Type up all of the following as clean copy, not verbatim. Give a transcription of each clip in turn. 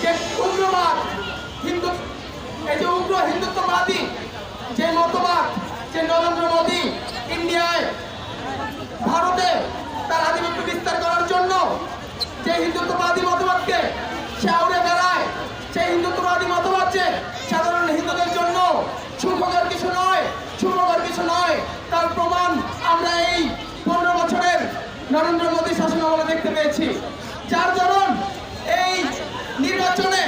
যে উগ্রবাদ হিন্দু, এই যে উগ্র হিন্দুত্ববাদী যে মতবাদ, যে নরেন্দ্র মোদী ইন্ডিয়ায় ভারতে তার আধিপত্য বিস্তার করার জন্য যে হিন্দুত্ববাদী মতবাদকে সে আউড়ে বেড়ায়, সেই হিন্দুত্ববাদী মতবাদ যে সাধারণ হিন্দুদের জন্য সুখকর কিছু নয়, শুভকর কিছু নয়, তার প্রমাণ আমরা এই 15 বছরের নরেন্দ্র মোদী শাসনামলে দেখতে পেয়েছি। যার দরুন এই নির্বাচনে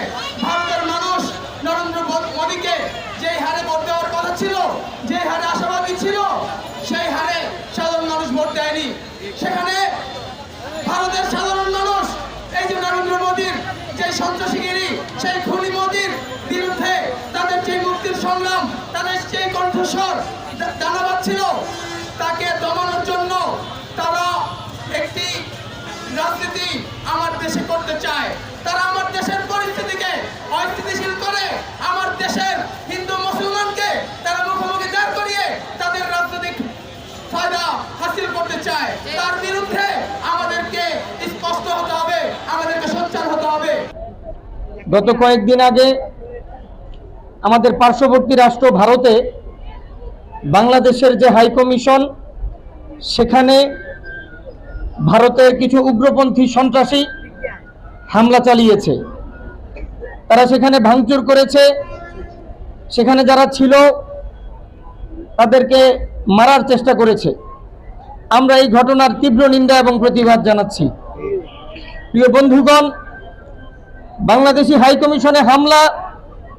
ভারতের মানুষ নরেন্দ্র মোদীকে যে হারে ভোট দেওয়ার কথা ছিল, যে হারে আশাবাদী ছিল, সেই হারে সাধারণ মানুষ ভোট দেয়নি। সেখানে ভারতের সাধারণ মানুষ এই যে নরেন্দ্র মোদীর যে সন্ত্রাসীগিরি, সেই খুনি মোদীর বিরুদ্ধে তাদের যে মুক্তির সংগ্রাম, তাদের যে কণ্ঠস্বর জানাবাদ ছিল, তাকে দমানোর জন্য তারা একটি রাজনীতি আমার দেশে করতে চায়। তারা আমার দেশের পরিস্থিতিকে অস্থিতিশীল করে আমার দেশের হিন্দু মুসলমানকে তারা মুখোমুখি দাঁড় করিয়ে তাদের রাজনৈতিক ফায়দা হাসিল করতে চায়। তার বিরুদ্ধে আমাদেরকে স্পষ্ট হতে হবে, আমাদেরকে সোচ্চার হতে হবে। গত কয়েকদিন আগে আমাদের পার্শ্ববর্তী রাষ্ট্র ভারতে বাংলাদেশের যে হাই কমিশন, সেখানে ভারতের কিছু উগ্রপন্থী সন্ত্রাসী হামলা চালিয়েছে। তারা সেখানে ভাঙচুর করেছে, সেখানে যারা ছিল তাদেরকে মারার চেষ্টা করেছে। আমরা এই ঘটনার তীব্র নিন্দা এবং প্রতিবাদ জানাচ্ছি। প্রিয় বন্ধুগণ, বাংলাদেশি হাই কমিশনে হামলা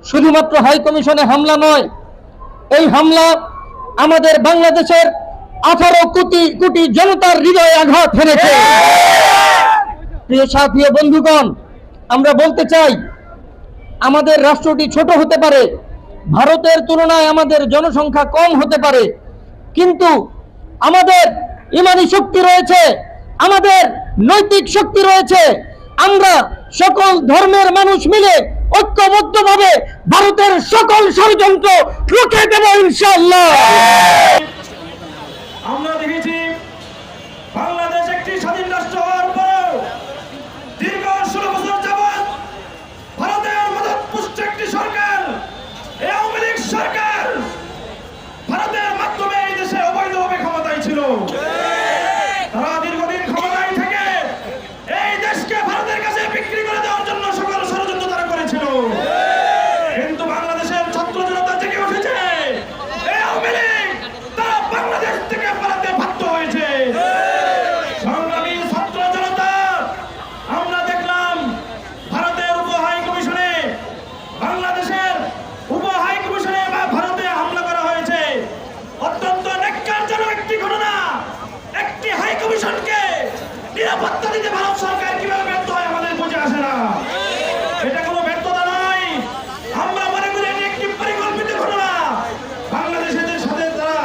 শুধুমাত্র হাই কমিশনে হামলা নয়, এই হামলা আমাদের বাংলাদেশের 18 কোটি জনতার হৃদয়ে আঘাত হেনেছে। প্রিয় বন্ধুগণ, আমরা বলতে চাই, আমাদের রাষ্ট্রটি ছোট হতে পারে, ভারতের তুলনায় আমাদের জনসংখ্যা কম হতে পারে, কিন্তু আমাদের ইমানি শক্তি রয়েছে, আমাদের নৈতিক শক্তি রয়েছে। আমরা সকল ধর্মের মানুষ মিলে ঐক্যবদ্ধভাবে ভারতের সকল ষড়যন্ত্র রুখে দেব ইনশাআল্লাহ। আমরা দেখেছি বাংলাদেশ একটি স্বাধীন রাষ্ট্র হওয়ার পর দীর্ঘ 16 বছর যাবৎ ভারতের মদতপুষ্ট একটি সরকার, এই আওয়ামী লীগ সরকার, ভারতের মাধ্যমে এই দেশে অবৈধভাবে ক্ষমতায় ছিল। তারা দীর্ঘদিন ক্ষমতায় থেকে এই দেশকে ভারতের কাছে বিক্রি করে দেওয়ার জন্য সকল ষড়যন্ত্র তারা করেছিল। কিন্তু বাংলাদেশের ছাত্র জনতা জেগে উঠেছে, এই আওয়ামী লীগ তারা বাংলাদেশ থেকে পালাতে বাধ্য হয়েছে। সংগ্রামী ছাত্র জনতা, আমরা দেখলাম ভারতের উপ হাই কমিশনে, বাংলাদেশের উপ হাই কমিশনে ভারতে হামলা করা হয়েছে। অত্যন্ত ন্যাক্কারজনক একটি ঘটনা। একটি হাই কমিশনকে নিরাপত্তা দিতে ভারত সরকার কিভাবে ব্যর্থ হয় আমাদের বুঝে আসে না। এটা কোনো ব্যর্থতা নয়, আমরা মনে করি এটি একটি পরিকল্পিত ঘটনা। বাংলাদেশের সাথে তারা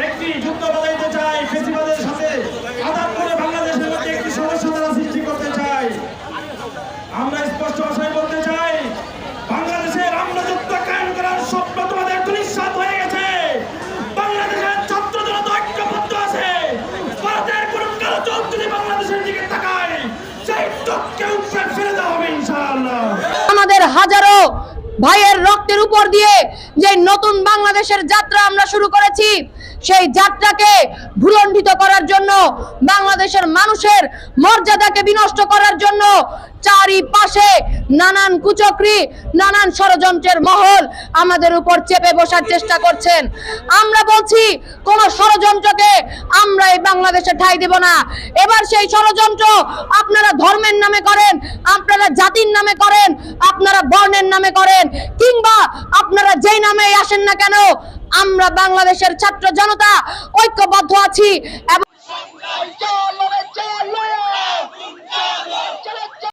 একটি যুদ্ধ বাজাইতে চায়, ফেসিবাদের সাথে আঘাত করে বাংলাদেশের মধ্যে একটি সমস্যা তারা সৃষ্টি করতে চায়। আমরা স্পষ্ট ভাষায় বলতে চাই, বাংলাদেশের রামরাজত্ব কায়েম করার স্বপ্ন তোমাদের ধূলিসাৎ হয়ে গেছে। বাংলাদেশের ছাত্র জনতা ঐক্যবদ্ধ আছে। ভারতের কোন কালো চোখ যদি বাংলাদেশের দিকে তাকায়, সেই চোখকে উপরে ফেলে দেওয়া হবে ইনশাআল্লাহ। আমাদের হাজারো ভাইয়ের রক্তের উপর দিয়ে যে নতুন বাংলাদেশের যাত্রা আমরা শুরু করেছি, সেই যাত্রাকে ভুলণ্ডিত করার জন্য, বাংলাদেশের মানুষের মর্যাদাকে বিনষ্ট করার জন্য চারিপাশে নানান কুচক্রী, নানান ষড়যন্ত্রের মহল আমাদের উপর চেপে বসার চেষ্টা করছেন। আমরা বলছি, কোন ষড়যন্ত্রকে আমরা এই বাংলাদেশে ঠাঁই দেব না। এবার সেই ষড়যন্ত্র আপনারা ধর্মের নামে করেন, আপনারা জাতির নামে করেন, আপনারা বর্ণের নামে করেন, কিংবা আপনারা যেই নামেই আসেন না কেন, আমরা বাংলাদেশের ছাত্র জনতা ঐক্যবদ্ধ আছি এবং